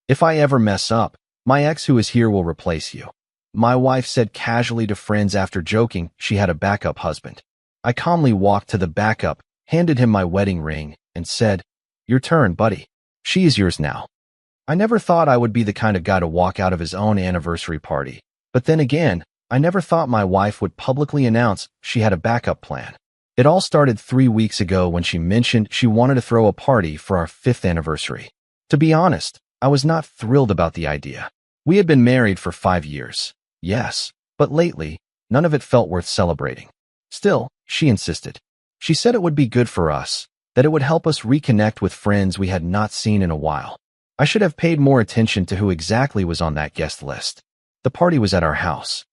If I ever mess up, my ex who is here will replace you. My wife said casually to friends after joking she had a backup husband. I calmly walked to the backup, handed him my wedding ring, and said, "Your turn, buddy. She is yours now." I never thought I would be the kind of guy to walk out of his own anniversary party. But then again, I never thought my wife would publicly announce she had a backup plan. It all started 3 weeks ago when she mentioned she wanted to throw a party for our 5th anniversary. To be honest, I was not thrilled about the idea. We had been married for 5 years. Yes, but lately, none of it felt worth celebrating. Still, she insisted. She said it would be good for us, that it would help us reconnect with friends we had not seen in a while. I should have paid more attention to who exactly was on that guest list. The party was at our house.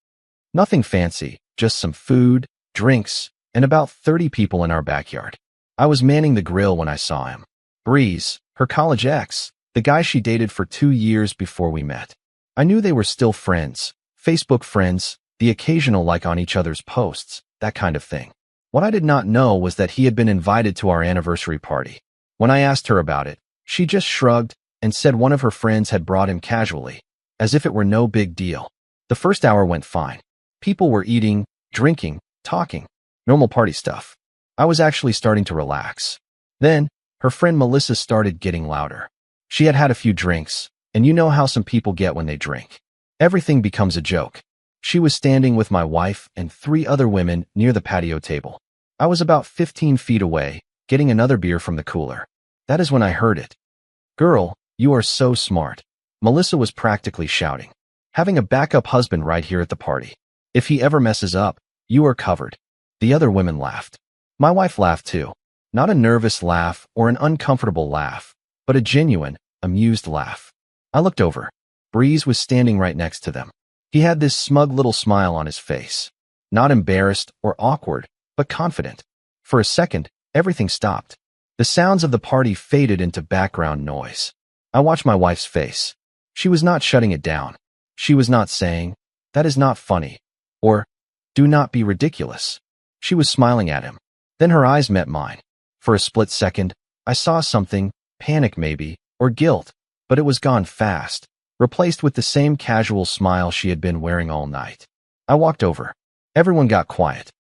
Nothing fancy, just some food, drinks, and about 30 people in our backyard. I was manning the grill when I saw him. Breeze, her college ex, the guy she dated for 2 years before we met. I knew they were still friends, Facebook friends, the occasional like on each other's posts, that kind of thing. What I did not know was that he had been invited to our anniversary party. When I asked her about it, she just shrugged and said one of her friends had brought him casually, as if it were no big deal. The first hour went fine. People were eating, drinking, talking, normal party stuff. I was actually starting to relax. Then, her friend Melissa started getting louder. She had had a few drinks, and you know how some people get when they drink. Everything becomes a joke. She was standing with my wife and 3 other women near the patio table. I was about 15 feet away, getting another beer from the cooler. That is when I heard it. "Girl, you are so smart." Melissa was practically shouting. "Having a backup husband right here at the party. If he ever messes up, you are covered." The other women laughed. My wife laughed too. Not a nervous laugh or an uncomfortable laugh, but a genuine, amused laugh. I looked over. Breeze was standing right next to them. He had this smug little smile on his face. Not embarrassed or awkward, but confident. For a second, everything stopped. The sounds of the party faded into background noise. I watched my wife's face. She was not shutting it down. She was not saying, "That is not funny," or "Do not be ridiculous." She was smiling at him. Then her eyes met mine. For a split second, I saw something, panic maybe, or guilt, but it was gone fast, replaced with the same casual smile she had been wearing all night. I walked over. Everyone got quiet.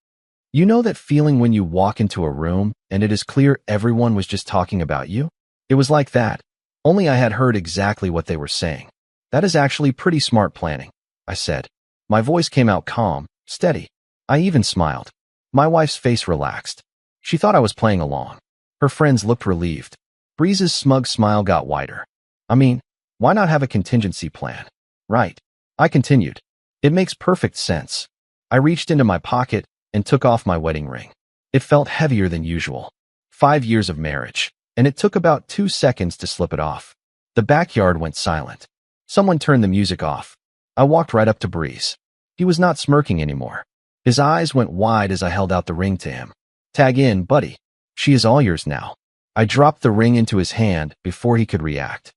You know that feeling when you walk into a room and it is clear everyone was just talking about you? It was like that, only I had heard exactly what they were saying. "That is actually pretty smart planning," I said. My voice came out calm, steady. I even smiled. My wife's face relaxed. She thought I was playing along. Her friends looked relieved. Breeze's smug smile got wider. "I mean, why not have a contingency plan?" "Right." I continued. "It makes perfect sense." I reached into my pocket and took off my wedding ring. It felt heavier than usual. 5 years of marriage, and it took about 2 seconds to slip it off. The backyard went silent. Someone turned the music off. I walked right up to Breeze. He was not smirking anymore. His eyes went wide as I held out the ring to him. "Tag in, buddy. She is all yours now." I dropped the ring into his hand before he could react.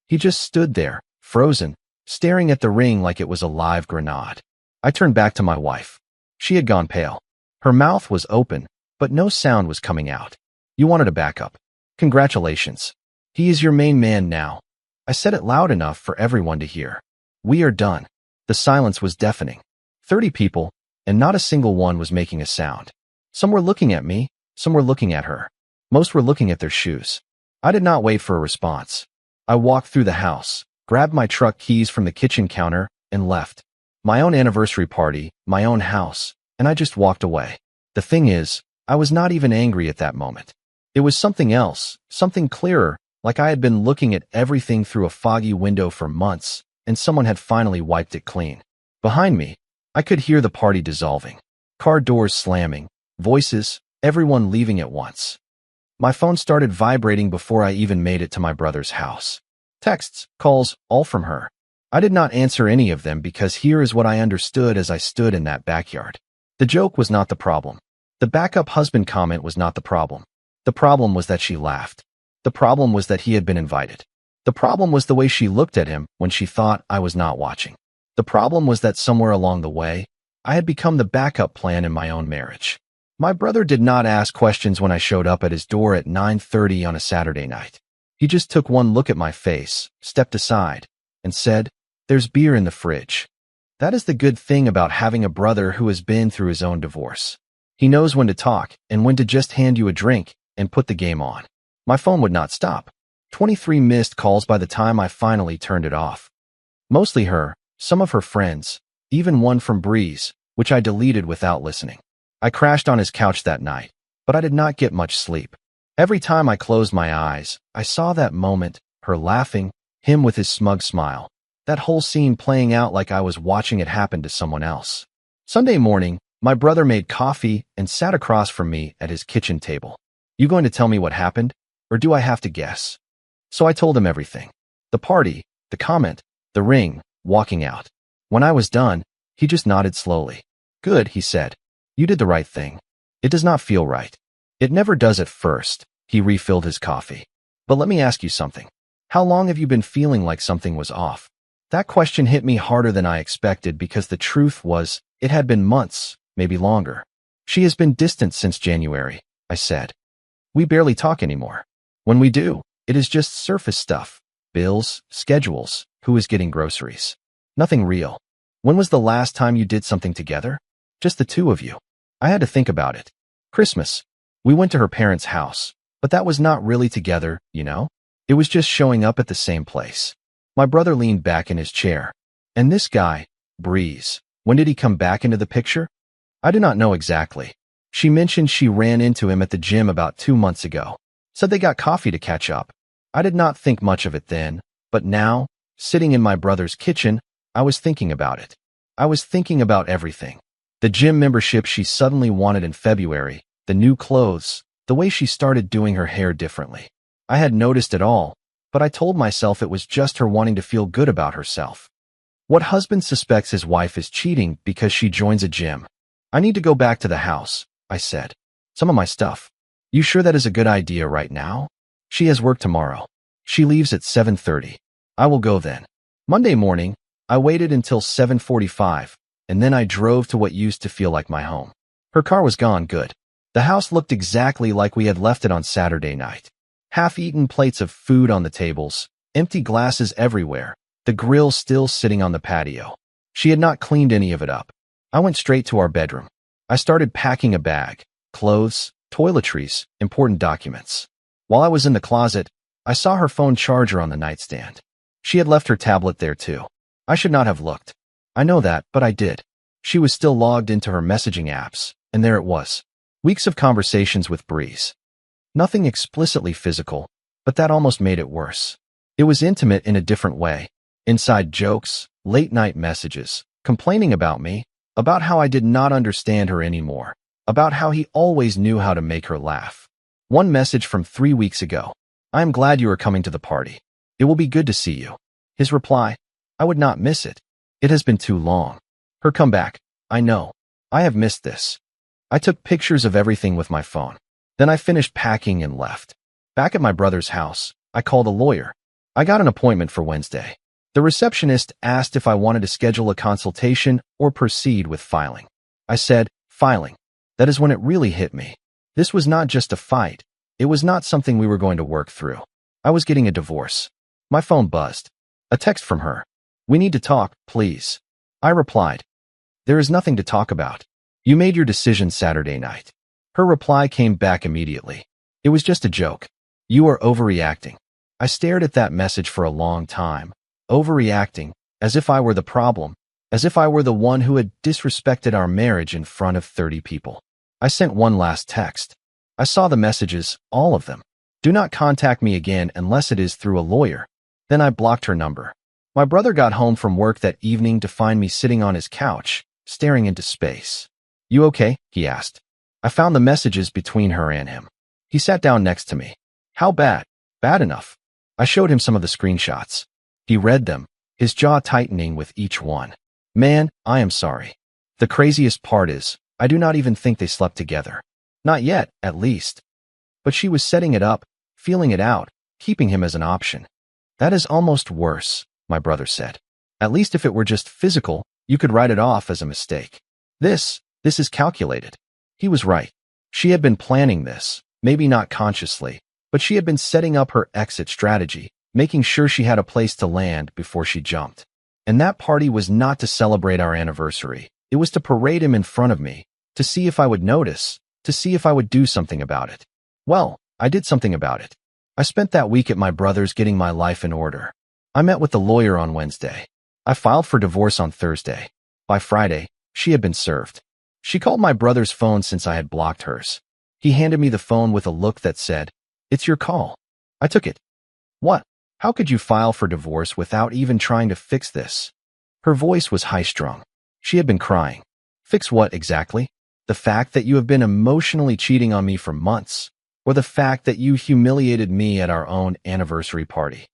He just stood there, frozen, staring at the ring like it was a live grenade. I turned back to my wife. She had gone pale. Her mouth was open, but no sound was coming out. "You wanted a backup. Congratulations. He is your main man now." I said it loud enough for everyone to hear. "We are done." The silence was deafening. 30 people, and not a single one was making a sound. Some were looking at me, some were looking at her. Most were looking at their shoes. I did not wait for a response. I walked through the house, grabbed my truck keys from the kitchen counter, and left. My own anniversary party, my own house, and I just walked away. The thing is, I was not even angry at that moment. It was something else, something clearer, like I had been looking at everything through a foggy window for months, and someone had finally wiped it clean. Behind me, I could hear the party dissolving. Car doors slamming, voices, everyone leaving at once. My phone started vibrating before I even made it to my brother's house. Texts, calls, all from her. I did not answer any of them because here is what I understood as I stood in that backyard. The joke was not the problem. The backup husband comment was not the problem. The problem was that she laughed. The problem was that he had been invited. The problem was the way she looked at him when she thought I was not watching. The problem was that somewhere along the way, I had become the backup plan in my own marriage. My brother did not ask questions when I showed up at his door at 9:30 on a Saturday night. He just took one look at my face, stepped aside, and said, "There's beer in the fridge." That is the good thing about having a brother who has been through his own divorce. He knows when to talk and when to just hand you a drink and put the game on. My phone would not stop. 23 missed calls by the time I finally turned it off. Mostly her, some of her friends, even one from Breeze, which I deleted without listening. I crashed on his couch that night, but I did not get much sleep. Every time I closed my eyes, I saw that moment, her laughing, him with his smug smile. That whole scene playing out like I was watching it happen to someone else. Sunday morning, my brother made coffee and sat across from me at his kitchen table. "You going to tell me what happened, or do I have to guess?" So I told him everything. The party, the comment, the ring, walking out. When I was done, he just nodded slowly. "Good," he said. "You did the right thing. It does not feel right. It never does at first." He refilled his coffee. "But let me ask you something. How long have you been feeling like something was off?" That question hit me harder than I expected because the truth was, it had been months, maybe longer. "She has been distant since January," I said. "We barely talk anymore. When we do, it is just surface stuff. Bills, schedules, who is getting groceries. Nothing real. When was the last time you did something together? Just the two of you." I had to think about it. Christmas. We went to her parents' house, but that was not really together, you know? It was just showing up at the same place. My brother leaned back in his chair. "And this guy, Breeze, when did he come back into the picture?" "I do not know exactly. She mentioned she ran into him at the gym about 2 months ago. Said they got coffee to catch up. I did not think much of it then, but now, sitting in my brother's kitchen, I was thinking about it. I was thinking about everything. The gym membership she suddenly wanted in February, the new clothes, the way she started doing her hair differently. I had noticed it all, but I told myself it was just her wanting to feel good about herself. What husband suspects his wife is cheating because she joins a gym? "I need to go back to the house," I said. "Some of my stuff." "You sure that is a good idea right now?" "She has work tomorrow. She leaves at 7:30. I will go then." Monday morning, I waited until 7:45, and then I drove to what used to feel like my home. Her car was gone good. The house looked exactly like we had left it on Saturday night. Half-eaten plates of food on the tables, empty glasses everywhere, the grill still sitting on the patio. She had not cleaned any of it up. I went straight to our bedroom. I started packing a bag, clothes, toiletries, important documents. While I was in the closet, I saw her phone charger on the nightstand. She had left her tablet there too. I should not have looked. I know that, but I did. She was still logged into her messaging apps, and there it was. Weeks of conversations with Breeze. Nothing explicitly physical, but that almost made it worse. It was intimate in a different way. Inside jokes, late-night messages, complaining about me, about how I did not understand her anymore, about how he always knew how to make her laugh. One message from 3 weeks ago. "I am glad you are coming to the party. It will be good to see you." His reply. "I would not miss it. It has been too long." Her comeback. "I know. I have missed this." I took pictures of everything with my phone. Then I finished packing and left. Back at my brother's house, I called a lawyer. I got an appointment for Wednesday. The receptionist asked if I wanted to schedule a consultation or proceed with filing. I said, "Filing." That is when it really hit me. This was not just a fight. It was not something we were going to work through. I was getting a divorce. My phone buzzed. A text from her. "We need to talk, please." I replied, "There is nothing to talk about. You made your decision Saturday night." Her reply came back immediately. "It was just a joke. You are overreacting." I stared at that message for a long time. Overreacting, as if I were the problem, as if I were the one who had disrespected our marriage in front of 30 people. I sent one last text. I saw the messages, all of them. "Do not contact me again unless it is through a lawyer." Then I blocked her number. My brother got home from work that evening to find me sitting on his couch, staring into space. "You okay?" he asked. I found the messages between her and him. He sat down next to me. "How bad?" "Bad enough." I showed him some of the screenshots. He read them, his jaw tightening with each one. "Man, I am sorry. The craziest part is, I do not even think they slept together. Not yet, at least." But she was setting it up, feeling it out, keeping him as an option. "That is almost worse," my brother said. "At least if it were just physical, you could write it off as a mistake. This is calculated." He was right. She had been planning this, maybe not consciously, But she had been setting up her exit strategy, making sure she had a place to land before she jumped. And that party was not to celebrate our anniversary. It was to parade him in front of me, to see if I would notice, to see if I would do something about it. Well, I did something about it. I spent that week at my brother's getting my life in order. I met with the lawyer on Wednesday. I filed for divorce on Thursday. By Friday, she had been served. She called my brother's phone since I had blocked hers. He handed me the phone with a look that said, "It's your call." I took it. "What? How could you file for divorce without even trying to fix this?" Her voice was high-strung. She had been crying. "Fix what exactly? The fact that you have been emotionally cheating on me for months, or the fact that you humiliated me at our own anniversary party?"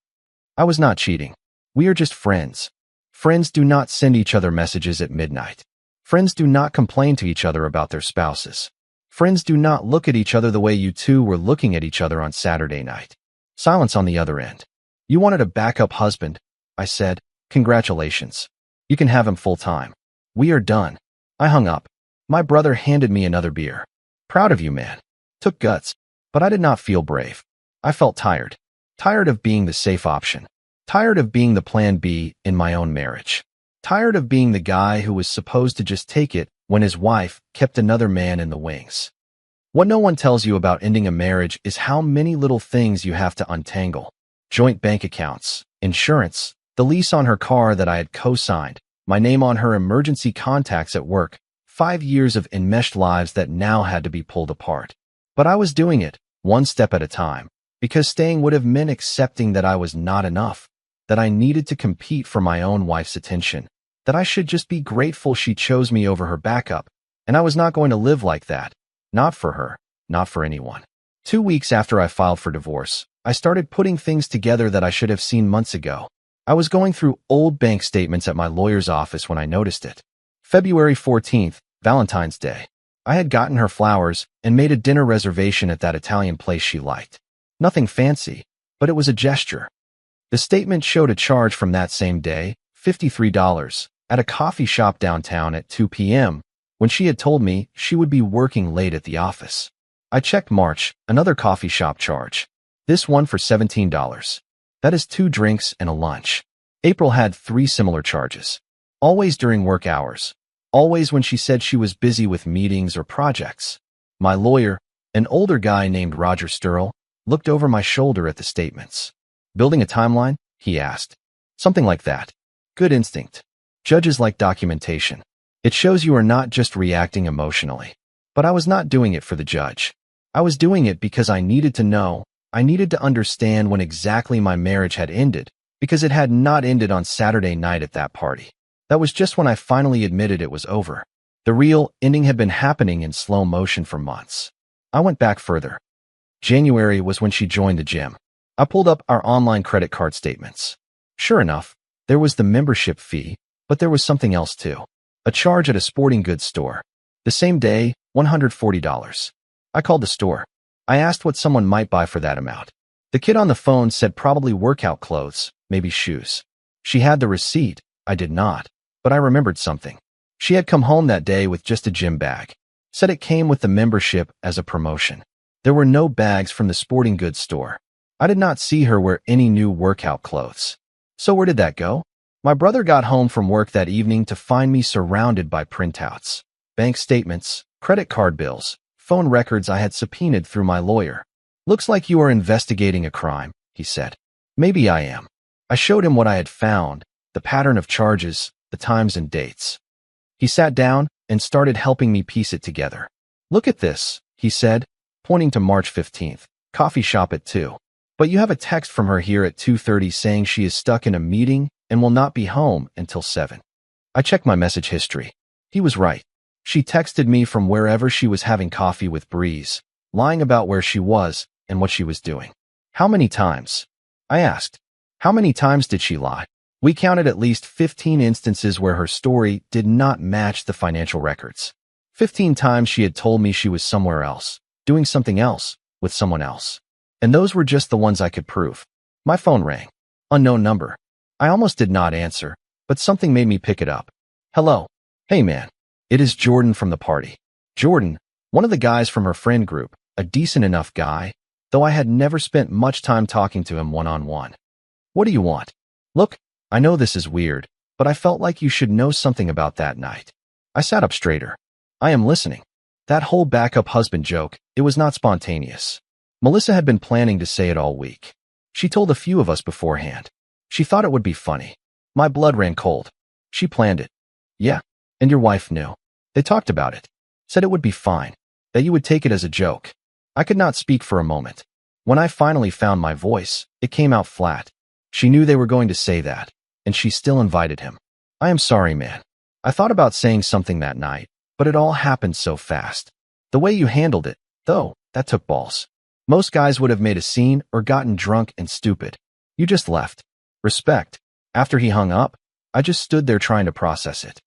I was not cheating. We are just friends. Friends do not send each other messages at midnight. Friends do not complain to each other about their spouses. Friends do not look at each other the way you two were looking at each other on Saturday night. Silence on the other end. "You wanted a backup husband," I said. "Congratulations. You can have him full-time. We are done." I hung up. My brother handed me another beer. "Proud of you, man. Took guts." But I did not feel brave. I felt tired. Tired of being the safe option. Tired of being the plan B in my own marriage. Tired of being the guy who was supposed to just take it when his wife kept another man in the wings. What no one tells you about ending a marriage is how many little things you have to untangle. Joint bank accounts, insurance, the lease on her car that I had co-signed, my name on her emergency contacts at work, 5 years of enmeshed lives that now had to be pulled apart. But I was doing it, one step at a time, because staying would have meant accepting that I was not enough, that I needed to compete for my own wife's attention, that I should just be grateful she chose me over her backup, and I was not going to live like that. Not for her, not for anyone. 2 weeks after I filed for divorce, I started putting things together that I should have seen months ago. I was going through old bank statements at my lawyer's office when I noticed it. February 14th, Valentine's Day. I had gotten her flowers and made a dinner reservation at that Italian place she liked. Nothing fancy, but it was a gesture. The statement showed a charge from that same day, $53, at a coffee shop downtown at 2 p.m., when she had told me she would be working late at the office. I checked March, another coffee shop charge. This one for $17. That is 2 drinks and a lunch. April had 3 similar charges. Always during work hours. Always when she said she was busy with meetings or projects. My lawyer, an older guy named Roger Sturrell, looked over my shoulder at the statements. "Building a timeline?" he asked. "Something like that. Good instinct. Judges like documentation. It shows you are not just reacting emotionally." But I was not doing it for the judge. I was doing it because I needed to know, I needed to understand when exactly my marriage had ended, because it had not ended on Saturday night at that party. That was just when I finally admitted it was over. The real ending had been happening in slow motion for months. I went back further. January was when she joined the gym. I pulled up our online credit card statements. Sure enough, there was the membership fee, but there was something else too. A charge at a sporting goods store. The same day, $140. I called the store. I asked what someone might buy for that amount. The kid on the phone said probably workout clothes, maybe shoes. She had the receipt. I did not. But I remembered something. She had come home that day with just a gym bag. Said it came with the membership as a promotion. There were no bags from the sporting goods store. I did not see her wear any new workout clothes. So where did that go? My brother got home from work that evening to find me surrounded by printouts, bank statements, credit card bills, phone records I had subpoenaed through my lawyer. "Looks like you are investigating a crime," he said. "Maybe I am." I showed him what I had found, the pattern of charges, the times and dates. He sat down and started helping me piece it together. "Look at this," he said, pointing to March 15th, coffee shop at 2. "But you have a text from her here at 2:30 saying she is stuck in a meeting and will not be home until 7. I checked my message history. He was right. She texted me from wherever she was having coffee with Breeze, lying about where she was and what she was doing. How many times? I asked. How many times did she lie? We counted at least 15 instances where her story did not match the financial records. 15 times she had told me she was somewhere else, doing something else, with someone else. And those were just the ones I could prove. My phone rang. Unknown number. I almost did not answer, but something made me pick it up. "Hello. Hey man. It is Jordan from the party." Jordan, one of the guys from her friend group, a decent enough guy, though I had never spent much time talking to him one-on-one. What do you want? Look, I know this is weird, but I felt like you should know something about that night. I sat up straighter. I am listening. That whole backup husband joke, it was not spontaneous. Melissa had been planning to say it all week. She told a few of us beforehand. She thought it would be funny. My blood ran cold. She planned it. Yeah, and your wife knew. They talked about it. Said it would be fine. That you would take it as a joke. I could not speak for a moment. When I finally found my voice, it came out flat. She knew they were going to say that, and she still invited him. I am sorry, man. I thought about saying something that night, but it all happened so fast. The way you handled it, though, that took balls. Most guys would have made a scene or gotten drunk and stupid. You just left. Respect. After he hung up, I just stood there trying to process it.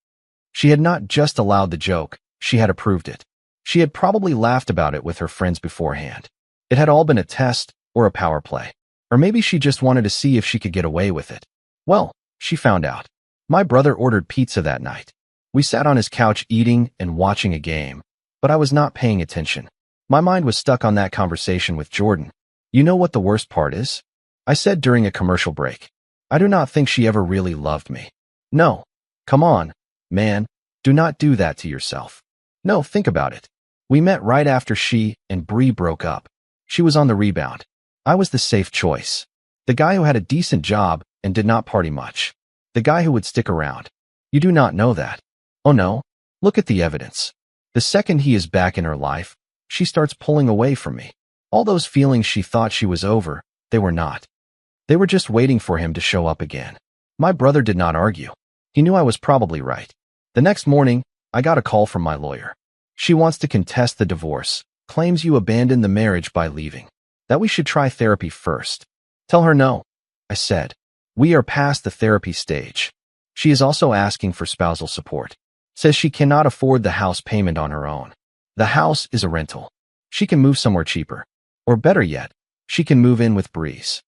She had not just allowed the joke, she had approved it. She had probably laughed about it with her friends beforehand. It had all been a test or a power play. Or maybe she just wanted to see if she could get away with it. Well, she found out. My brother ordered pizza that night. We sat on his couch eating and watching a game, but I was not paying attention. My mind was stuck on that conversation with Jordan. You know what the worst part is? I said during a commercial break. I do not think she ever really loved me. No. Come on, man. Do not do that to yourself. No, think about it. We met right after she and Bree broke up. She was on the rebound. I was the safe choice. The guy who had a decent job and did not party much. The guy who would stick around. You do not know that. Oh no. Look at the evidence. The second he is back in her life, she starts pulling away from me. All those feelings she thought she was over, they were not. They were just waiting for him to show up again. My brother did not argue. He knew I was probably right. The next morning, I got a call from my lawyer. She wants to contest the divorce, claims you abandoned the marriage by leaving. That we should try therapy first. Tell her no. I said. We are past the therapy stage. She is also asking for spousal support. Says she cannot afford the house payment on her own. The house is a rental. She can move somewhere cheaper. Or better yet, she can move in with Breeze.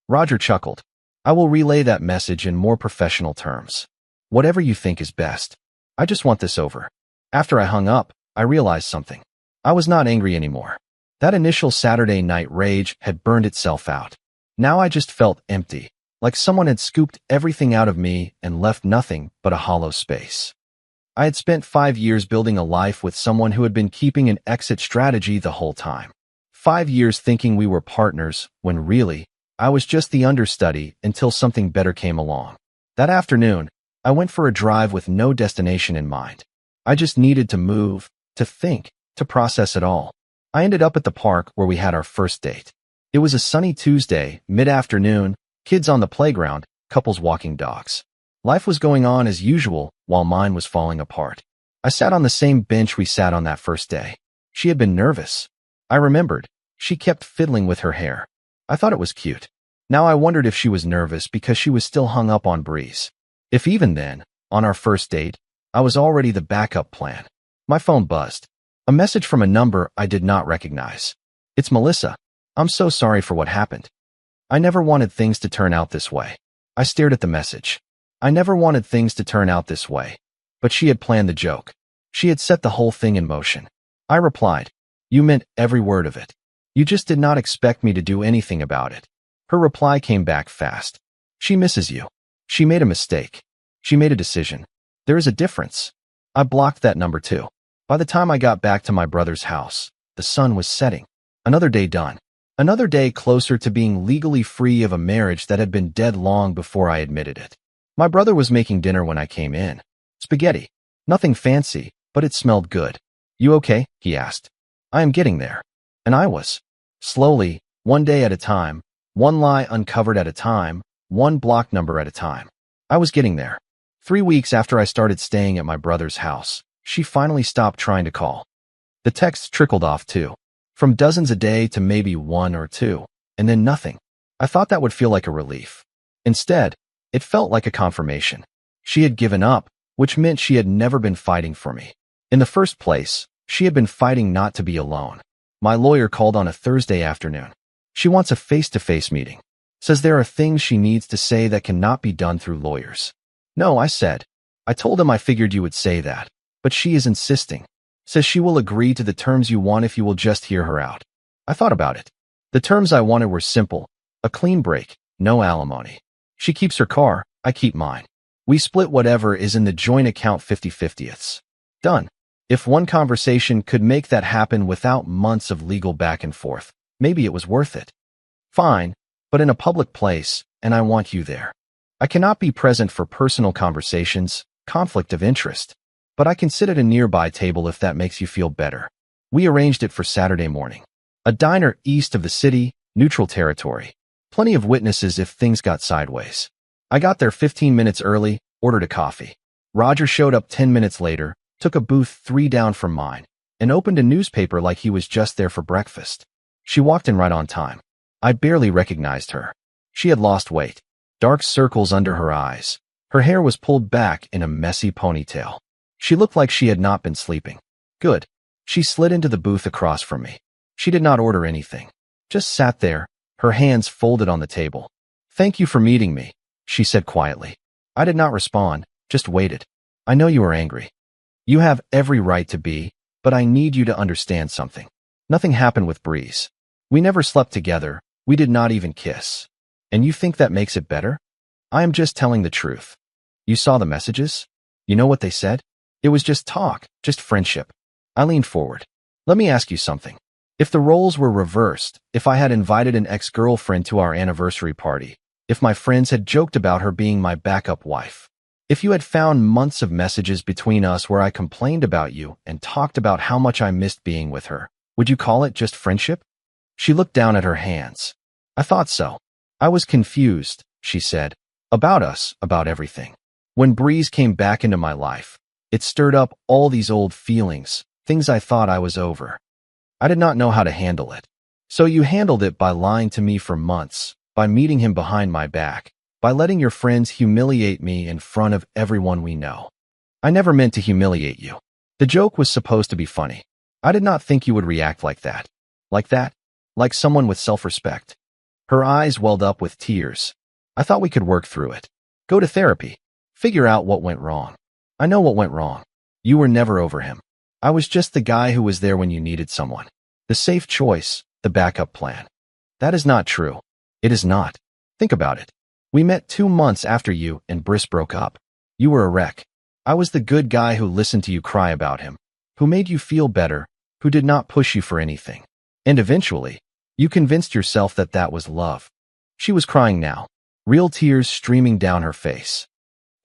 Roger chuckled. I will relay that message in more professional terms. Whatever you think is best. I just want this over. After I hung up, I realized something. I was not angry anymore. That initial Saturday night rage had burned itself out. Now I just felt empty, like someone had scooped everything out of me and left nothing but a hollow space. I had spent 5 years building a life with someone who had been keeping an exit strategy the whole time. 5 years thinking we were partners, when really, I was just the understudy until something better came along. That afternoon, I went for a drive with no destination in mind. I just needed to move, to think, to process it all. I ended up at the park where we had our first date. It was a sunny Tuesday, mid-afternoon, kids on the playground, couples walking dogs. Life was going on as usual while mine was falling apart. I sat on the same bench we sat on that first day. She had been nervous. I remembered. She kept fiddling with her hair. I thought it was cute. Now I wondered if she was nervous because she was still hung up on Breeze. If even then, on our first date, I was already the backup plan. My phone buzzed. A message from a number I did not recognize. It's Melissa. I'm so sorry for what happened. I never wanted things to turn out this way. I stared at the message. I never wanted things to turn out this way. But she had planned the joke. She had set the whole thing in motion. I replied, you meant every word of it. You just did not expect me to do anything about it. Her reply came back fast. She misses you. She made a mistake. She made a decision. There is a difference. I blocked that number too. By the time I got back to my brother's house, the sun was setting. Another day done. Another day closer to being legally free of a marriage that had been dead long before I admitted it. My brother was making dinner when I came in. Spaghetti. Nothing fancy, but it smelled good. You okay? He asked. I am getting there. And I was. Slowly, one day at a time, one lie uncovered at a time, one block number at a time. I was getting there. 3 weeks after I started staying at my brother's house, she finally stopped trying to call. The texts trickled off too. From dozens a day to maybe 1 or 2, and then nothing. I thought that would feel like a relief. Instead, it felt like a confirmation. She had given up, which meant she had never been fighting for me. In the first place, she had been fighting not to be alone. My lawyer called on a Thursday afternoon. She wants a face-to-face meeting. Says there are things she needs to say that cannot be done through lawyers. No, I said. I told him I figured you would say that, but she is insisting. Says she will agree to the terms you want if you will just hear her out. I thought about it. The terms I wanted were simple: a clean break, no alimony. She keeps her car, I keep mine. We split whatever is in the joint account 50/50ths. Done. If one conversation could make that happen without months of legal back and forth, maybe it was worth it. Fine, but in a public place, and I want you there. I cannot be present for personal conversations, conflict of interest, but I can sit at a nearby table if that makes you feel better. We arranged it for Saturday morning. A diner east of the city, neutral territory. Plenty of witnesses if things got sideways. I got there 15 minutes early, ordered a coffee. Roger showed up 10 minutes later, took a booth 3 down from mine, and opened a newspaper like he was just there for breakfast. She walked in right on time. I barely recognized her. She had lost weight. Dark circles under her eyes. Her hair was pulled back in a messy ponytail. She looked like she had not been sleeping. Good. She slid into the booth across from me. She did not order anything. Just sat there, her hands folded on the table. "Thank you for meeting me," she said quietly. I did not respond, just waited. "I know you are angry. You have every right to be, but I need you to understand something. Nothing happened with Breeze. We never slept together, we did not even kiss. And you think that makes it better? I am just telling the truth. You saw the messages? You know what they said? It was just talk, just friendship." I leaned forward. "Let me ask you something. If the roles were reversed, if I had invited an ex-girlfriend to our anniversary party, if my friends had joked about her being my backup wife, if you had found months of messages between us where I complained about you and talked about how much I missed being with her, would you call it just friendship?" She looked down at her hands. "I thought so. I was confused," she said, "about us, about everything. When Breeze came back into my life, it stirred up all these old feelings, things I thought I was over. I did not know how to handle it. So you handled it by lying to me for months, by meeting him behind my back, by letting your friends humiliate me in front of everyone we know. I never meant to humiliate you. The joke was supposed to be funny. I did not think you would react like that. Like that? Like someone with self-respect." Her eyes welled up with tears. "I thought we could work through it. Go to therapy. Figure out what went wrong. I know what went wrong. You were never over him. I was just the guy who was there when you needed someone. The safe choice, the backup plan." "That is not true. It is not. Think about it. We met 2 months after you and Briss broke up. You were a wreck. I was the good guy who listened to you cry about him, who made you feel better, who did not push you for anything. And eventually, you convinced yourself that that was love." She was crying now, real tears streaming down her face.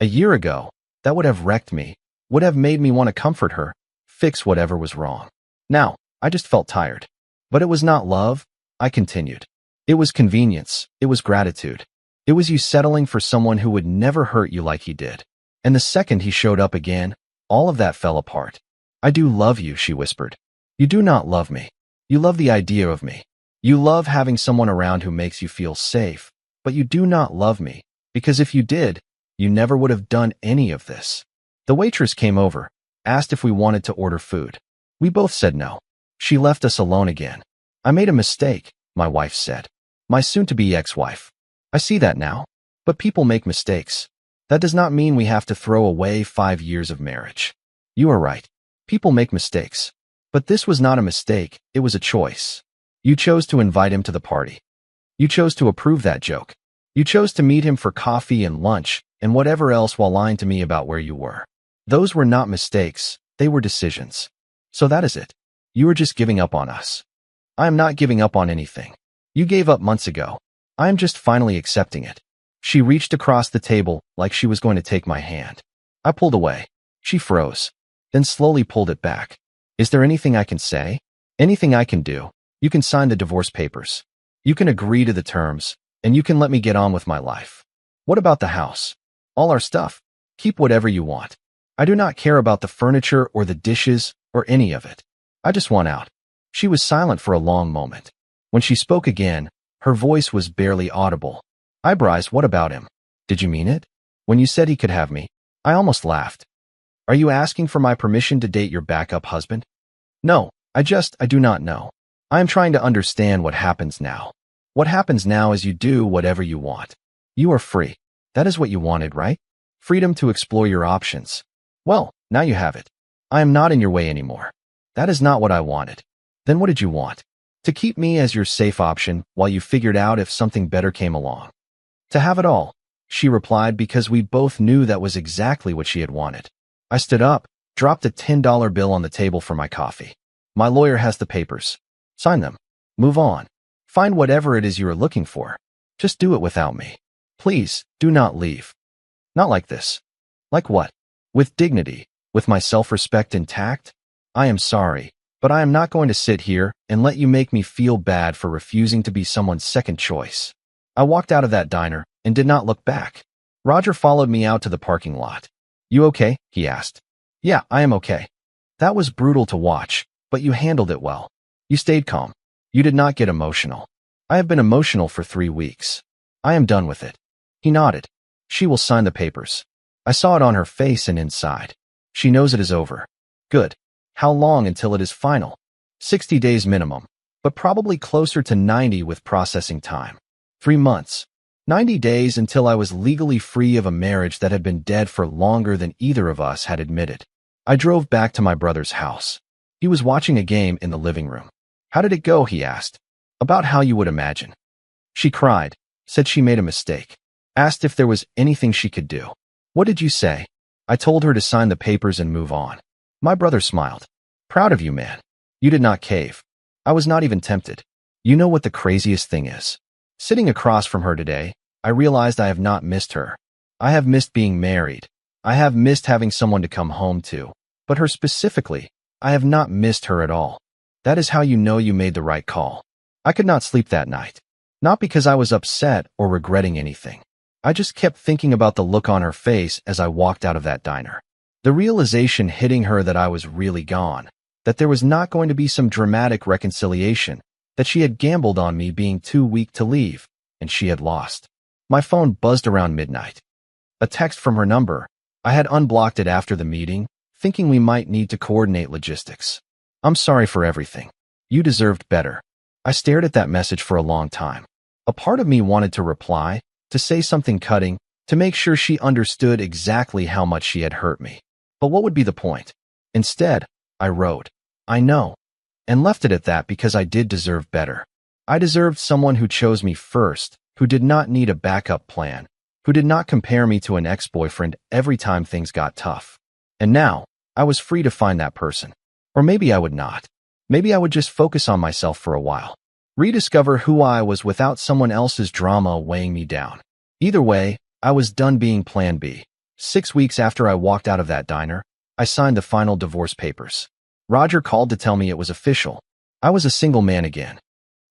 "A year ago, that would have wrecked me, would have made me want to comfort her, fix whatever was wrong. Now, I just felt tired. But it was not love," I continued. "It was convenience, it was gratitude. It was you settling for someone who would never hurt you like he did. And the second he showed up again, all of that fell apart." "I do love you," she whispered. "You do not love me. You love the idea of me. You love having someone around who makes you feel safe, but you do not love me, because if you did, you never would have done any of this." The waitress came over, asked if we wanted to order food. We both said no. She left us alone again. "I made a mistake," my wife said. My soon-to-be ex-wife. "I see that now. But people make mistakes. That does not mean we have to throw away 5 years of marriage." "You are right. People make mistakes. But this was not a mistake, it was a choice. You chose to invite him to the party. You chose to approve that joke. You chose to meet him for coffee and lunch and whatever else while lying to me about where you were. Those were not mistakes, they were decisions. So that is it. You are just giving up on us." "I am not giving up on anything. You gave up months ago. I am just finally accepting it." She reached across the table like she was going to take my hand. I pulled away. She froze, then slowly pulled it back. "Is there anything I can say? Anything I can do? You can sign the divorce papers. You can agree to the terms, and you can let me get on with my life. What about the house? All our stuff. Keep whatever you want. I do not care about the furniture or the dishes or any of it. I just want out." She was silent for a long moment. When she spoke again, her voice was barely audible. "Bryce, what about him? Did you mean it? When you said he could have me, I almost laughed. Are you asking for my permission to date your backup husband?" "No, I do not know. I am trying to understand what happens now. What happens now is you do whatever you want. You are free. That is what you wanted, right? Freedom to explore your options. Well, now you have it. I am not in your way anymore. That is not what I wanted. Then what did you want?" To keep me as your safe option while you figured out if something better came along. To have it all, she replied, because we both knew that was exactly what she had wanted. I stood up, dropped a $10 bill on the table for my coffee. My lawyer has the papers. Sign them. Move on. Find whatever it is you are looking for. Just do it without me. Please, do not leave. Not like this. Like what? With dignity, with my self-respect intact? I am sorry, but I am not going to sit here and let you make me feel bad for refusing to be someone's second choice. I walked out of that diner and did not look back. Roger followed me out to the parking lot. You okay? He asked. Yeah, I am okay. That was brutal to watch, but you handled it well. You stayed calm. You did not get emotional. I have been emotional for 3 weeks. I am done with it. He nodded. She will sign the papers. I saw it on her face and inside. She knows it is over. Good. How long until it is final? 60 days minimum, but probably closer to 90 with processing time. 3 months. 90 days until I was legally free of a marriage that had been dead for longer than either of us had admitted. I drove back to my brother's house. He was watching a game in the living room. How did it go? He asked. About how you would imagine. She cried, said she made a mistake, asked if there was anything she could do. What did you say? I told her to sign the papers and move on. My brother smiled. Proud of you, man. You did not cave. I was not even tempted. You know what the craziest thing is? Sitting across from her today, I realized I have not missed her. I have missed being married. I have missed having someone to come home to. But her specifically, I have not missed her at all. That is how you know you made the right call. I could not sleep that night. Not because I was upset or regretting anything. I just kept thinking about the look on her face as I walked out of that diner. The realization hitting her that I was really gone, that there was not going to be some dramatic reconciliation, that she had gambled on me being too weak to leave, and she had lost. My phone buzzed around midnight. A text from her number. I had unblocked it after the meeting, thinking we might need to coordinate logistics. I'm sorry for everything. You deserved better. I stared at that message for a long time. A part of me wanted to reply, to say something cutting, to make sure she understood exactly how much she had hurt me. But what would be the point? Instead, I wrote, I know, and left it at that because I did deserve better. I deserved someone who chose me first, who did not need a backup plan, who did not compare me to an ex-boyfriend every time things got tough. And now, I was free to find that person. Or maybe I would not. Maybe I would just focus on myself for a while. Rediscover who I was without someone else's drama weighing me down. Either way, I was done being Plan B. 6 weeks after I walked out of that diner, I signed the final divorce papers. Roger called to tell me it was official. I was a single man again.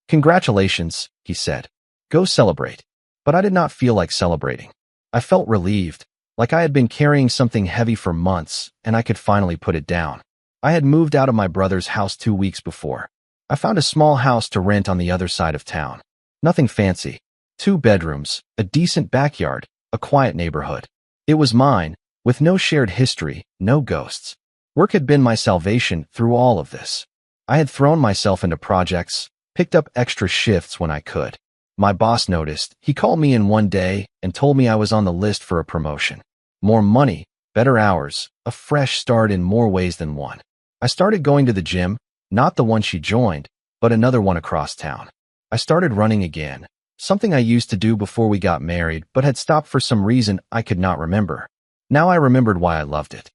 Congratulations, he said. Go celebrate. But I did not feel like celebrating. I felt relieved, like I had been carrying something heavy for months, and I could finally put it down. I had moved out of my brother's house 2 weeks before. I found a small house to rent on the other side of town. Nothing fancy. 2 bedrooms, a decent backyard, a quiet neighborhood. It was mine, with no shared history, no ghosts. Work had been my salvation through all of this. I had thrown myself into projects, picked up extra shifts when I could. My boss noticed. He called me in one day and told me I was on the list for a promotion. More money, better hours, a fresh start in more ways than one. I started going to the gym, not the one she joined, but another one across town. I started running again, something I used to do before we got married but had stopped for some reason I could not remember. Now I remembered why I loved it.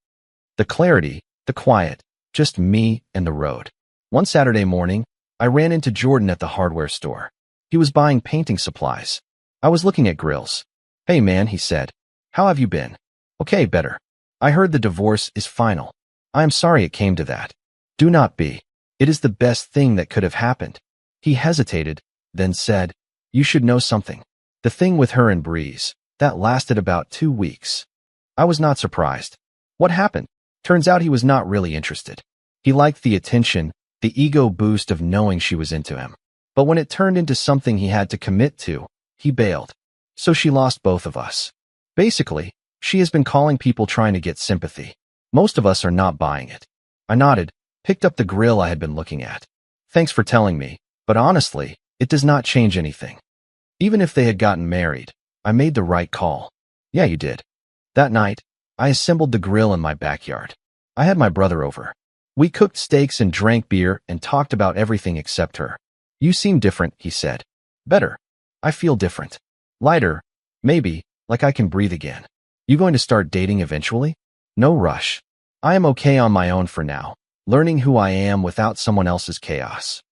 The clarity, the quiet, just me and the road. One Saturday morning, I ran into Jordan at the hardware store. He was buying painting supplies. I was looking at grills. Hey man, he said. How have you been? Okay, better. I heard the divorce is final. I am sorry it came to that. Do not be. It is the best thing that could have happened. He hesitated, then said, you should know something. The thing with her and Breeze, that lasted about 2 weeks. I was not surprised. What happened? Turns out he was not really interested. He liked the attention, the ego boost of knowing she was into him. But when it turned into something he had to commit to, he bailed. So she lost both of us. Basically, she has been calling people trying to get sympathy. Most of us are not buying it. I nodded, picked up the grill I had been looking at. Thanks for telling me, but honestly, it does not change anything. Even if they had gotten married, I made the right call. Yeah, you did. That night, I assembled the grill in my backyard. I had my brother over. We cooked steaks and drank beer and talked about everything except her. You seem different, he said. Better. I feel different. Lighter. Maybe, like I can breathe again. You going to start dating eventually? No rush. I am okay on my own for now, learning who I am without someone else's chaos.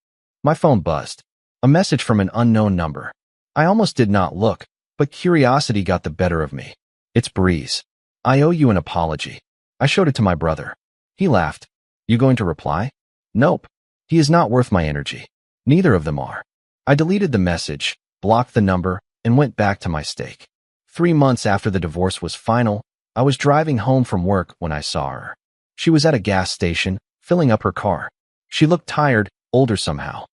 My phone buzzed. A message from an unknown number. I almost did not look, but curiosity got the better of me. It's Breeze. I owe you an apology. I showed it to my brother. He laughed. You going to reply? Nope. He is not worth my energy. Neither of them are. I deleted the message, blocked the number, and went back to my steak. 3 months after the divorce was final, I was driving home from work when I saw her. She was at a gas station, filling up her car. She looked tired, older somehow.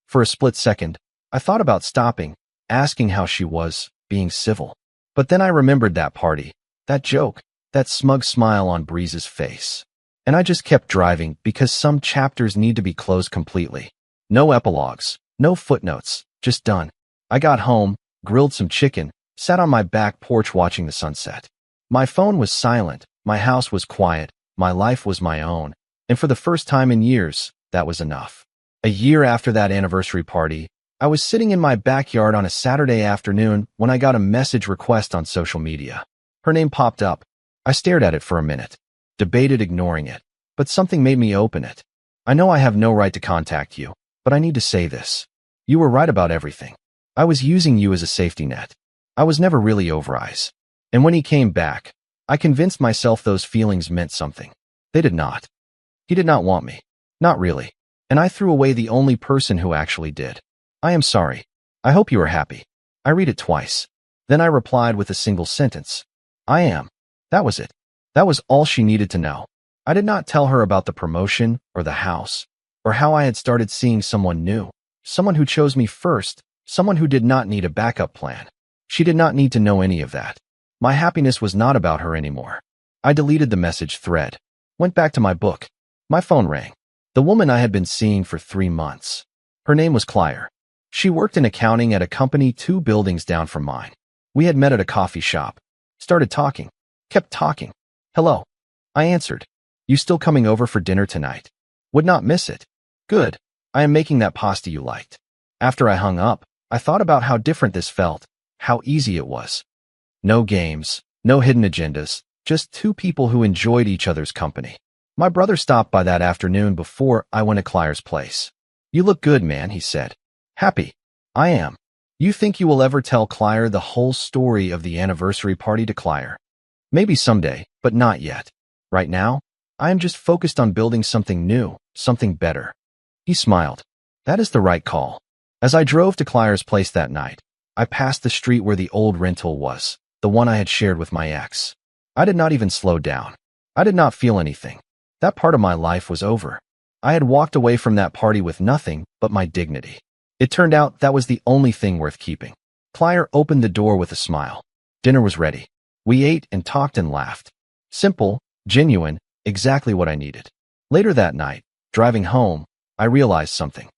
For a split second, I thought about stopping, asking how she was, being civil. But then I remembered that party, that joke, that smug smile on Breeze's face. And I just kept driving because some chapters need to be closed completely. No epilogues, no footnotes, just done. I got home, grilled some chicken, sat on my back porch watching the sunset. My phone was silent, my house was quiet, my life was my own, and for the first time in years, that was enough. A year after that anniversary party, I was sitting in my backyard on a Saturday afternoon when I got a message request on social media. Her name popped up. I stared at it for a minute, debated ignoring it, but something made me open it. I know I have no right to contact you, but I need to say this. You were right about everything. I was using you as a safety net. I was never really over Eyes. And when he came back, I convinced myself those feelings meant something. They did not. He did not want me. Not really. And I threw away the only person who actually did. I am sorry. I hope you are happy. I read it twice. Then I replied with a single sentence. I am. That was it. That was all she needed to know. I did not tell her about the promotion or the house, or how I had started seeing someone new, someone who chose me first, someone who did not need a backup plan. She did not need to know any of that. My happiness was not about her anymore. I deleted the message thread, went back to my book. My phone rang. The woman I had been seeing for 3 months. Her name was Qley. She worked in accounting at a company 2 buildings down from mine. We had met at a coffee shop. Started talking. Kept talking. Hello. I answered. You still coming over for dinner tonight? Would not miss it. Good. I am making that pasta you liked. After I hung up, I thought about how different this felt, how easy it was. No games, no hidden agendas, just 2 people who enjoyed each other's company. My brother stopped by that afternoon before I went to Qley's place. You look good, man, he said. Happy. I am. You think you will ever tell Qley the whole story of the anniversary party to Qley? Maybe someday, but not yet. Right now, I am just focused on building something new, something better. He smiled. That is the right call. As I drove to Qley's place that night, I passed the street where the old rental was, the one I had shared with my ex. I did not even slow down. I did not feel anything. That part of my life was over. I had walked away from that party with nothing but my dignity. It turned out that was the only thing worth keeping. Qley opened the door with a smile. Dinner was ready. We ate and talked and laughed. Simple, genuine, exactly what I needed. Later that night, driving home, I realized something.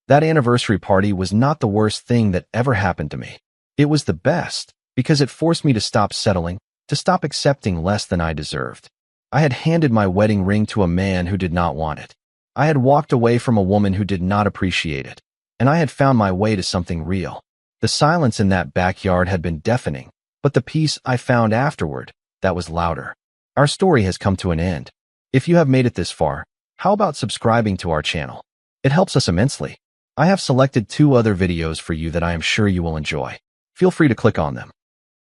That anniversary party was not the worst thing that ever happened to me. It was the best, because it forced me to stop settling, to stop accepting less than I deserved. I had handed my wedding ring to a man who did not want it. I had walked away from a woman who did not appreciate it. And I had found my way to something real. The silence in that backyard had been deafening, but the peace I found afterward, that was louder. Our story has come to an end. If you have made it this far, how about subscribing to our channel? It helps us immensely. I have selected 2 other videos for you that I am sure you will enjoy. Feel free to click on them.